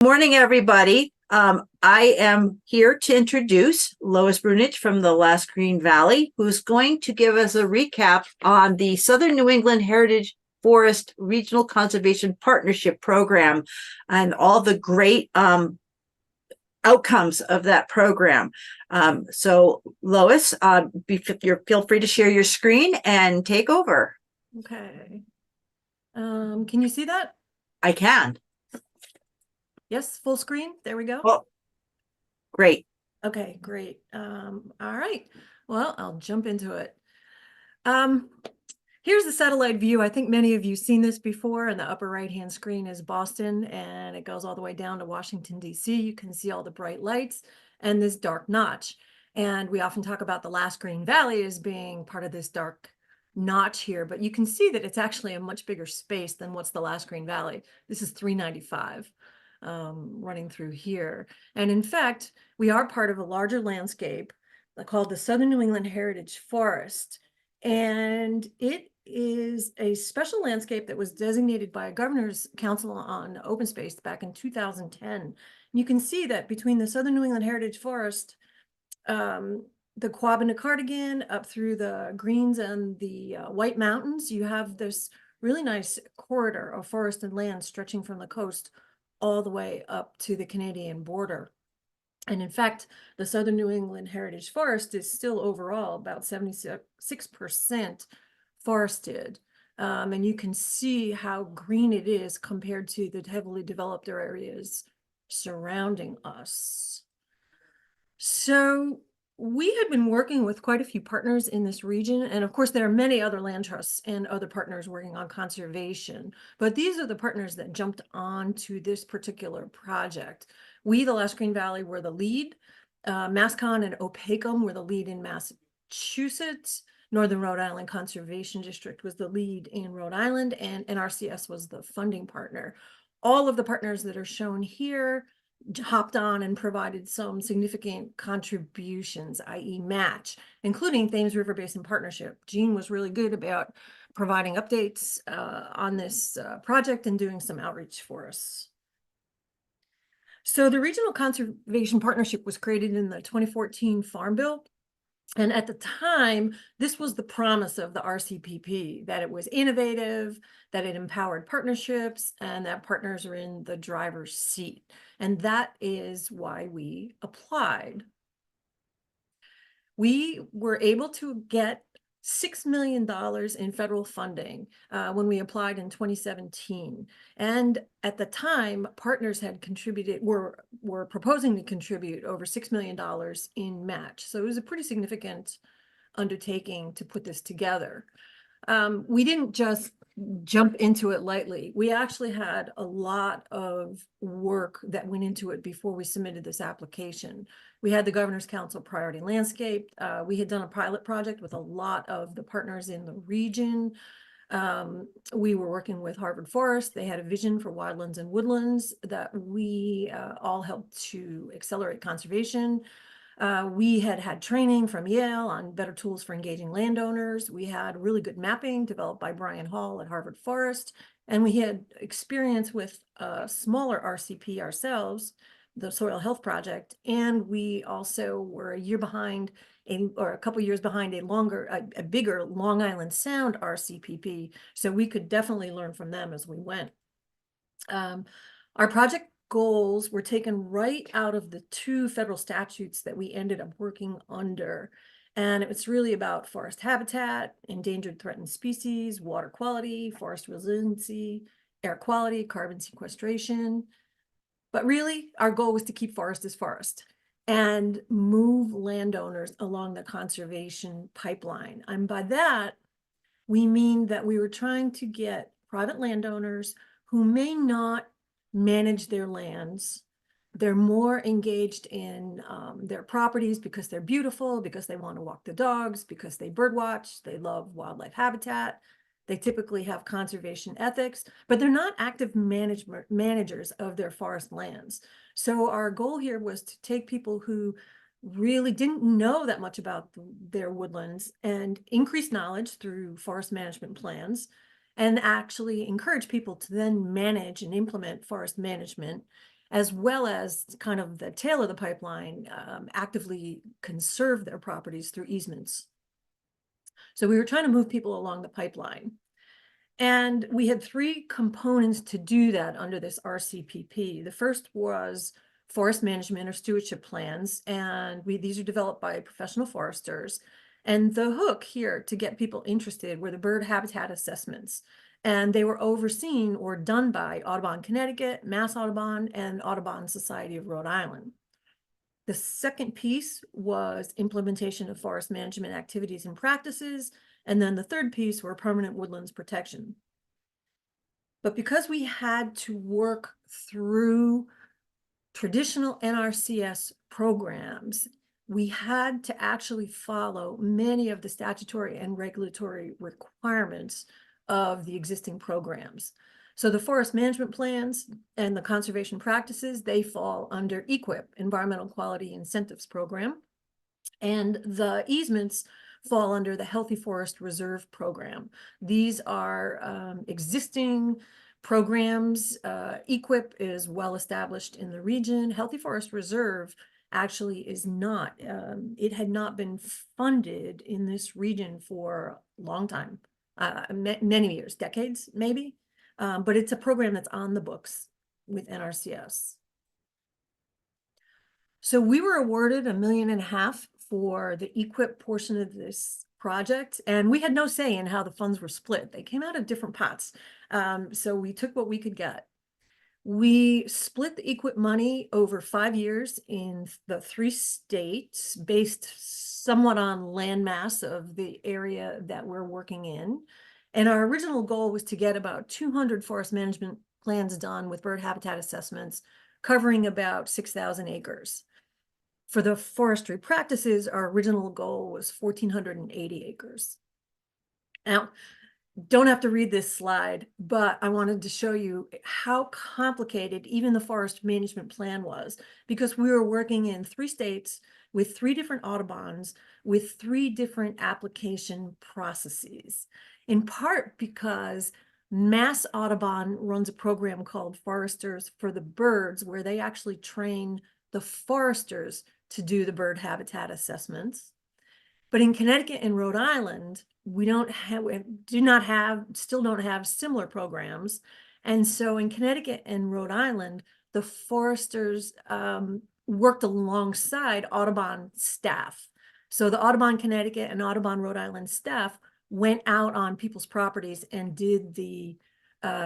Morning, everybody. I am here to introduce Lois Bruinooge from the Last Green Valley, who's going to give us a recap on the Southern New England Heritage Forest Regional Conservation Partnership Program and all the great outcomes of that program. So, Lois, feel free to share your screen and take over. Okay. Can you see that? I can. Yes, full screen. There we go. Well, great. Okay, great. All right. Well, I'll jump into it. Um, Here's the satellite view. I think many of you seen this before. In the upper right-hand screen is Boston, and it goes all the way down to Washington, D.C. You can see all the bright lights and this dark notch. And we often talk about the Last Green Valley as being part of this dark notch here, but you can see that it's actually a much bigger space than what's the Last Green Valley. This is 395 running through here. And in fact, we are part of a larger landscape called the Southern New England Heritage Forest. And it is a special landscape that was designated by a governor's council on open space back in 2010. You can see that between the Southern New England Heritage Forest, the Quabbin and the Cardigan, up through the Greens and the White Mountains, you have this really nice corridor of forest and land stretching from the coast all the way up to the Canadian border. And in fact, the Southern New England Heritage Forest is still overall about 76% forested. And you can see how green it is compared to the heavily developed areas surrounding us. So we had been working with quite a few partners in this region. And of course, there are many other land trusts and other partners working on conservation. But these are the partners that jumped onto this particular project. We, the Last Green Valley, were the lead. Mascon and Opacum were the lead in Massachusetts. Northern Rhode Island Conservation District was the lead in Rhode Island, and NRCS was the funding partner. All of the partners that are shown here hopped on and provided some significant contributions, i.e. match, including Thames River Basin Partnership. Jean was really good about providing updates on this project and doing some outreach for us. So the Regional Conservation Partnership was created in the 2014 Farm Bill. And at the time, this was the promise of the RCPP, that it was innovative, that it empowered partnerships, and that partners are in the driver's seat. And that is why we applied. We were able to get $6 million in federal funding when we applied in 2017. And at the time, partners had contributed, were proposing to contribute over $6 million in match. So it was a pretty significant undertaking to put this together. We didn't just jump into it lightly. We actually had a lot of work that went into it before we submitted this application. We had the Governor's Council Priority Landscape. We had done a pilot project with a lot of the partners in the region. We were working with Harvard Forest. They had a vision for wildlands and woodlands that we all helped to accelerate conservation. We had training from Yale on better tools for engaging landowners. We had really good mapping developed by Brian Hall at Harvard Forest. And we had experience with a smaller RCP ourselves, the Soil Health Project. And we also were a year behind, or a couple years behind a bigger Long Island Sound RCPP. So we could definitely learn from them as we went. Our project goals were taken right out of the two federal statutes that we ended up working under. And it's really about forest habitat, endangered threatened species, water quality, forest resiliency, air quality, carbon sequestration. But really, our goal was to keep forest as forest and move landowners along the conservation pipeline. And by that, we mean that we were trying to get private landowners who may not manage their lands. They're more engaged in their properties because they're beautiful, because they want to walk the dogs, because they birdwatch, they love wildlife habitat. They typically have conservation ethics, but they're not active managers of their forest lands. So our goal here was to take people who really didn't know that much about their woodlands and increase knowledge through forest management plans, and actually encourage people to then manage and implement forest management as well as kind of the tail of the pipeline, actively conserve their properties through easements. So we were trying to move people along the pipeline. And we had three components to do that under this RCPP. The first was forest management or stewardship plans, and these are developed by professional foresters. And the hook here to get people interested were the bird habitat assessments. And they were overseen or done by Audubon Connecticut, Mass Audubon, and Audubon Society of Rhode Island. The second piece was implementation of forest management activities and practices. And then the third piece were permanent woodlands protection. But because we had to work through traditional NRCS programs, we had to actually follow many of the statutory and regulatory requirements of the existing programs. So the forest management plans and the conservation practices, they fall under EQIP, Environmental Quality Incentives Program. And the easements fall under the Healthy Forest Reserve Program. These are existing programs. EQIP is well established in the region. Healthy Forest Reserve actually is not. It had not been funded in this region for a long time, many years, decades maybe. But it's a program that's on the books with NRCS. So we were awarded $1.5 million for the EQIP portion of this project, and we had no say in how the funds were split. They came out of different pots. So we took what we could get. We split the EQIP money over 5 years in the 3 states, based somewhat on landmass of the area that we're working in. And our original goal was to get about 200 forest management plans done with bird habitat assessments, covering about 6,000 acres. For the forestry practices, our original goal was 1,480 acres. Now, don't have to read this slide, but I wanted to show you how complicated even the forest management plan was, because we were working in 3 states with 3 different Audubons, with 3 different application processes, in part because Mass Audubon runs a program called Foresters for the Birds, where they actually train the foresters to do the bird habitat assessments. But in Connecticut and Rhode Island, we still don't have similar programs. And so in Connecticut and Rhode Island, the foresters worked alongside Audubon staff. So the Audubon Connecticut and Audubon Rhode Island staff went out on people's properties and did the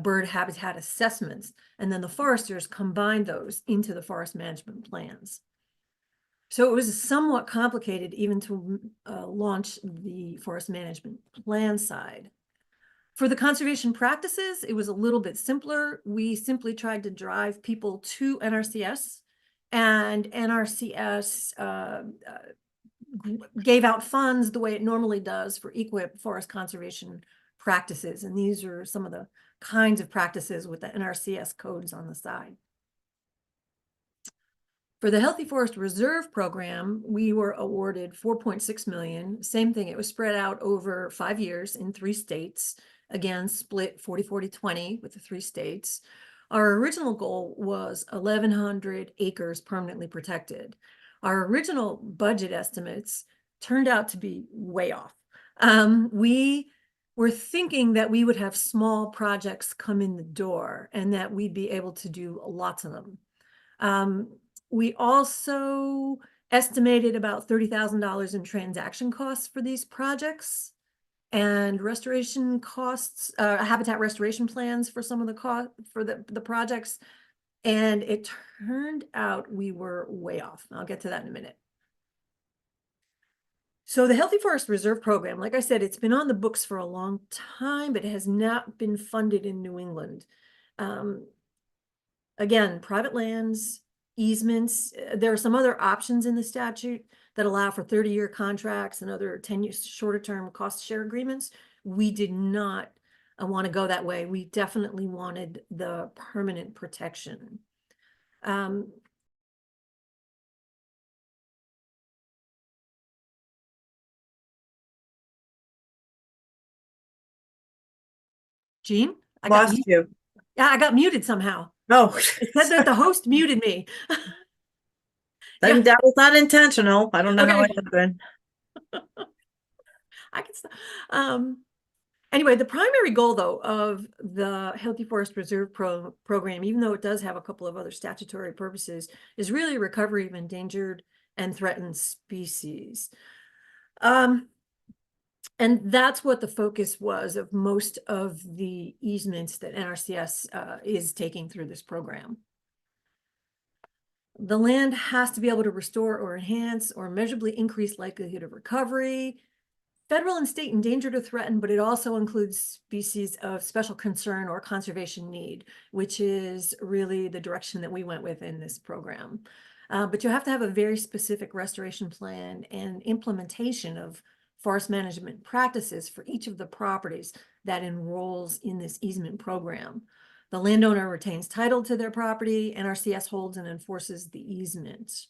bird habitat assessments. And then the foresters combined those into the forest management plans. So it was somewhat complicated even to launch the forest management plan side. For the conservation practices, it was a little bit simpler. We simply tried to drive people to NRCS, and NRCS gave out funds the way it normally does for EQIP forest conservation practices. And these are some of the kinds of practices with the NRCS codes on the side. For the Healthy Forest Reserve Program, we were awarded $4.6 million. Same thing, it was spread out over 5 years in 3 states. Again, split 40-40-20 with the 3 states. Our original goal was 1,100 acres permanently protected. Our original budget estimates turned out to be way off. We were thinking that we would have small projects come in the door and that we'd be able to do lots of them. We also estimated about $30,000 in transaction costs for these projects, and restoration costs, habitat restoration plans for some of the projects. And it turned out we were way off. I'll get to that in a minute. So the Healthy Forest Reserve Program, like I said, it's been on the books for a long time, but it has not been funded in New England. Again, private lands, easements. There are some other options in the statute that allow for 30-year contracts and other 10-year shorter term cost share agreements. We did not want to go that way. We definitely wanted the permanent protection. Jean, Lost you. I got muted somehow. Oh, It said that the host muted me. Yeah, that was not intentional. I don't know how it okay. happened. I can stop. Anyway, the primary goal, though, of the Healthy Forest Reserve program, even though it does have a couple of other statutory purposes, is really recovery of endangered and threatened species. And that's what the focus was of most of the easements that NRCS is taking through this program. The land has to be able to restore or enhance or measurably increase likelihood of recovery, federal and state endangered or threatened, but it also includes species of special concern or conservation need, which is really the direction that we went with in this program. But you have to have a very specific restoration plan and implementation of forest management practices for each of the properties that enrolls in this easement program. The landowner retains title to their property, NRCS holds and enforces the easement.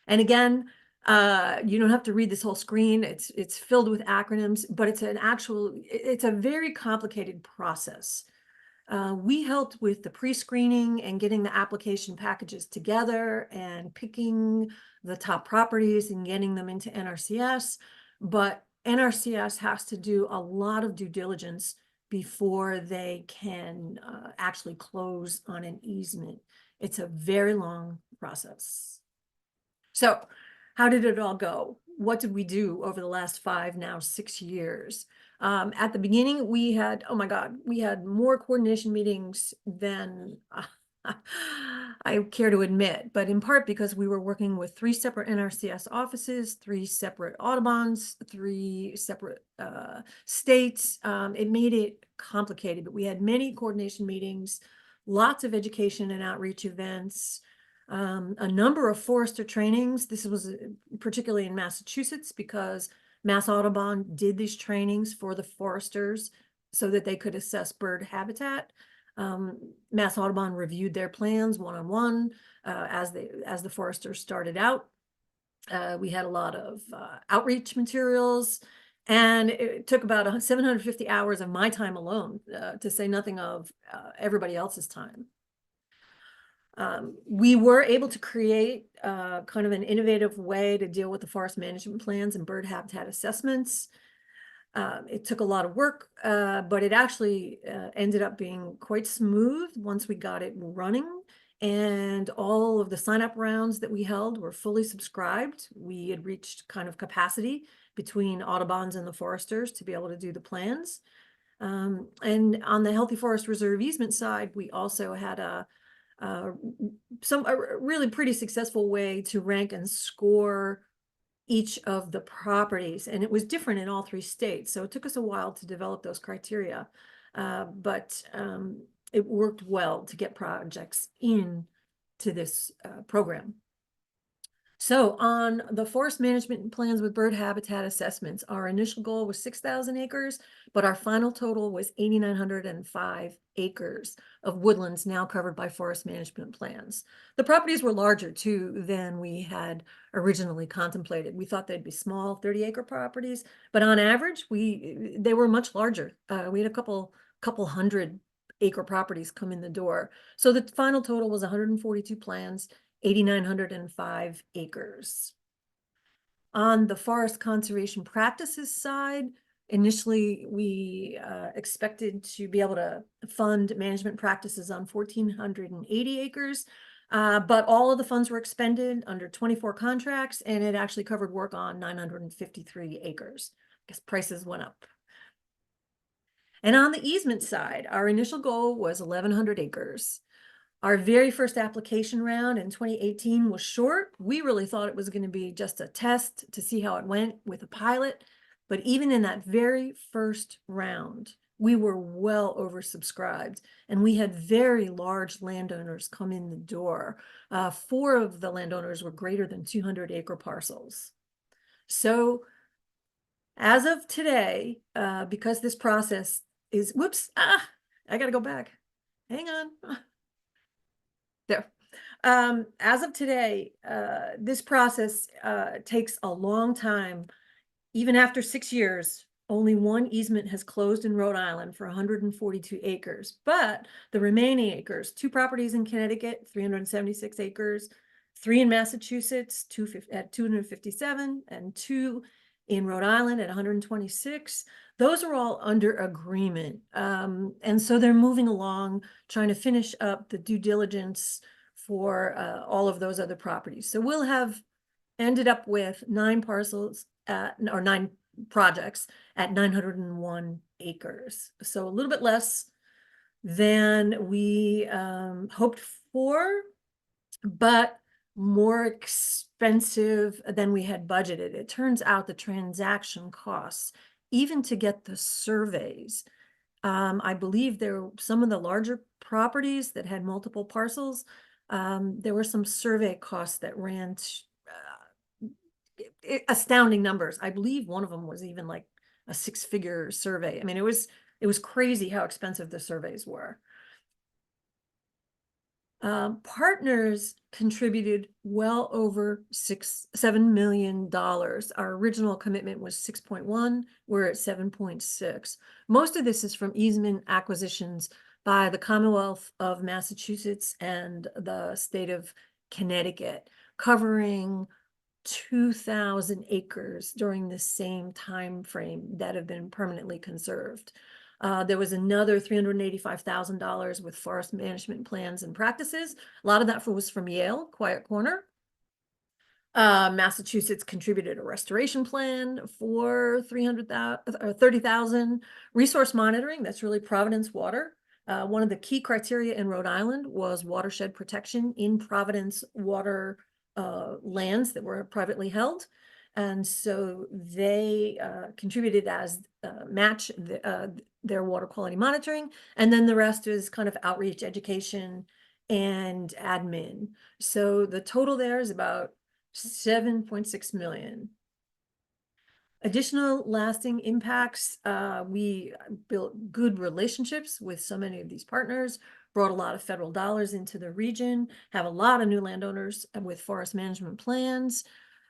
And again, you don't have to read this whole screen. It's filled with acronyms, but it's a very complicated process. We helped with the pre-screening and getting the application packages together and picking the top properties and getting them into NRCS. But NRCS has to do a lot of due diligence before they can actually close on an easement. It's a very long process. So how did it all go? What did we do over the last 5, now 6 years? At the beginning, we had, oh my God, we had more coordination meetings than I care to admit, but in part because we were working with 3 separate NRCS offices, 3 separate Audubons, 3 separate states. It made it complicated, but we had many coordination meetings, lots of education and outreach events, a number of forester trainings. This was particularly in Massachusetts because Mass Audubon did these trainings for the foresters so that they could assess bird habitat. Mass Audubon reviewed their plans one-on-one as the foresters started out. We had a lot of outreach materials, and it took about 750 hours of my time alone, to say nothing of everybody else's time. We were able to create kind of an innovative way to deal with the forest management plans and bird habitat assessments. It took a lot of work, but it actually ended up being quite smooth once we got it running. And all of the sign-up rounds that we held were fully subscribed. We had reached kind of capacity between Audubons and the foresters to be able to do the plans. And on the Healthy Forest Reserve easement side, we also had a really pretty successful way to rank and score each of the properties, and it was different in all 3 states, so it took us a while to develop those criteria, but it worked well to get projects in to this program. So on the forest management plans with bird habitat assessments, our initial goal was 6,000 acres, but our final total was 8,905 acres of woodlands now covered by forest management plans. The properties were larger too than we had originally contemplated. We thought they'd be small 30-acre properties, but on average, they were much larger. We had a couple 100-acre properties come in the door. So the final total was 142 plans, 8,905 acres. On the forest conservation practices side, initially we expected to be able to fund management practices on 1,480 acres, but all of the funds were expended under 24 contracts, and it actually covered work on 953 acres. I guess prices went up. And on the easement side, our initial goal was 1,100 acres. Our very first application round in 2018 was short. We really thought it was going to be just a test to see how it went with a pilot. But even in that very first round, we were well oversubscribed, and we had very large landowners come in the door. 4 of the landowners were greater than 200-acre parcels. So as of today, because this process is, I got to go back. Hang on. There. As of today, this process takes a long time. Even after 6 years, Only one easement has closed in Rhode Island for 142 acres, but the remaining acres, 2 properties in Connecticut, 376 acres, 3 in Massachusetts, at 257, and 2 in Rhode Island at 126. Those are all under agreement. And so they're moving along, trying to finish up the due diligence for all of those other properties. So we'll have ended up with 9 parcels or 9 projects at 901 acres. So a little bit less than we hoped for, but more expensive than we had budgeted. It turns out the transaction costs, even to get the surveys, I believe there were some of the larger properties that had multiple parcels. There were some survey costs that ran astounding numbers. I believe one of them was even like a 6-figure survey. I mean, it was crazy how expensive the surveys were. Partners contributed well over $7 million. Our original commitment was 6.1. We're at 7.6. Most of this is from easement acquisitions by the Commonwealth of Massachusetts and the state of Connecticut, covering 2,000 acres during the same time frame that have been permanently conserved. There was another $385,000 with forest management plans and practices. A lot of that was from Yale, Quiet Corner. Massachusetts contributed a restoration plan for 300,000 or 30,000. Resource monitoring, that's really Providence Water. One of the key criteria in Rhode Island was watershed protection in Providence water lands that were privately held. And so they contributed as match their water quality monitoring. And then the rest is kind of outreach, education, and admin. So the total there is about 7.6 million. Additional lasting impacts, we built good relationships with so many of these partners, brought a lot of federal dollars into the region, have a lot of new landowners with forest management plans.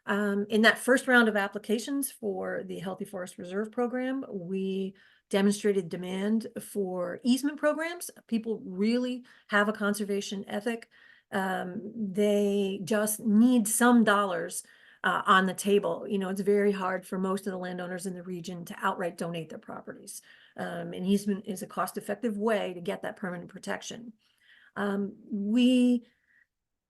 In that first round of applications for the Healthy Forest Reserve Program, we demonstrated demand for easement programs. People really have a conservation ethic. They just need some dollars on the table. You know, it's very hard for most of the landowners in the region to outright donate their properties. And easement is a cost-effective way to get that permanent protection. We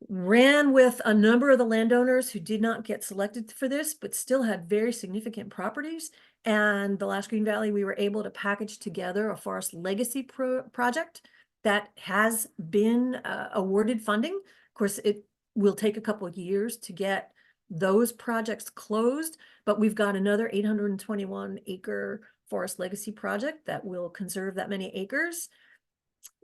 ran with a number of the landowners who did not get selected for this, but still had very significant properties. And the last Green Valley, we were able to package together a forest legacy project that has been awarded funding. Of course, it will take a couple of years to get those projects closed, but we've got another 821 acre forest legacy project that will conserve that many acres.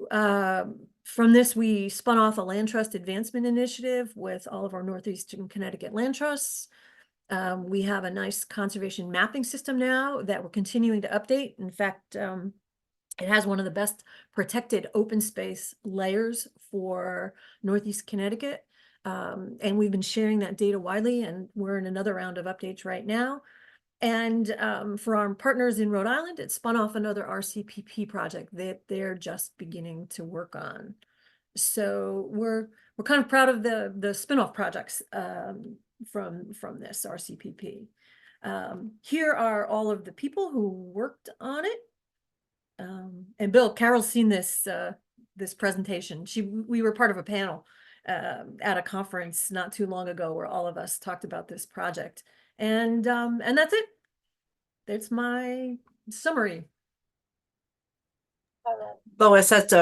From this, we spun off a land trust advancement initiative with all of our Northeastern Connecticut land trusts. We have a nice conservation mapping system now that we're continuing to update. In fact, it has one of the best protected open space layers for Northeast Connecticut. And we've been sharing that data widely, and we're in another round of updates right now. And for our partners in Rhode Island, it spun off another RCPP project that they're just beginning to work on. So we're kind of proud of the spin-off projects from this RCPP. Here are all of the people who worked on it. And Bill, Carol's seen this this presentation. We were part of a panel at a conference not too long ago where all of us talked about this project. And that's it. That's my summary. Lois, that's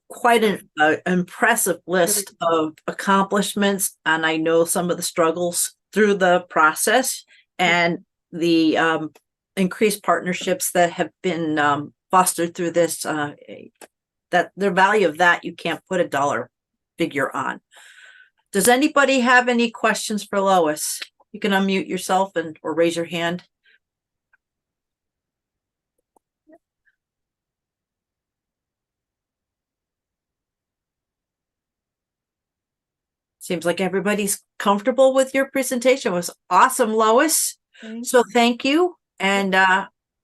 quite an impressive list of accomplishments, and I know some of the struggles through the process and the increased partnerships that have been fostered through this. That the value of that you can't put a dollar figure on. Does anybody have any questions for Lois? You can unmute yourself or raise your hand. Seems like everybody's comfortable with your presentation. It was awesome, Lois. So thank you. And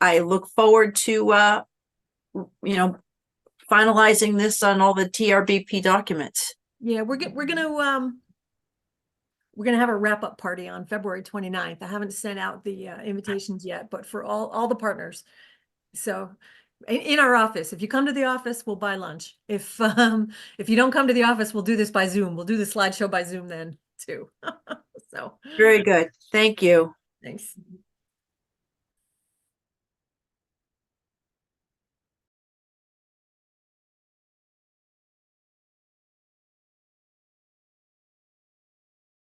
I look forward to, finalizing this on all the TRBP documents. Yeah, we're gonna have a wrap-up party on February 29th. I haven't sent out the invitations yet, but for all the partners. So in our office, if you come to the office, we'll buy lunch. If you don't come to the office, we'll do this by Zoom. We'll do the slideshow by Zoom then too. So Very good. Thank you. thanks.